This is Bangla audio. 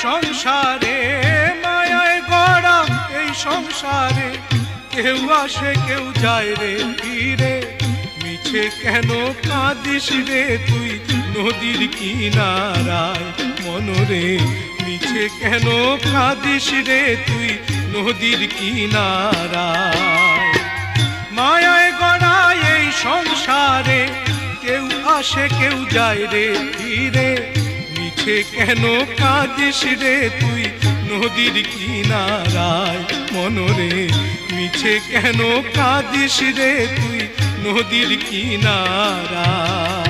সংসারে, মায়ায় গড়া এই সংসারে, কেউ আসে কেউ যায় রে ফিরে। মিছে কেন কাঁদিস রে তুই নদীর কিনারায় মনরে, মিছে কেন কাঁদিস রে তুই নদীর কিনারায়। মায়ায় গড়া এই সংসারে, কেউ আসে কেউ যায় রে ফিরে। মিছে কেন কাঁদিস রে তুই নদীর কিনারায় মনরে, মিছে কেন কাঁদিস রে তুই নদীর কিনারায়।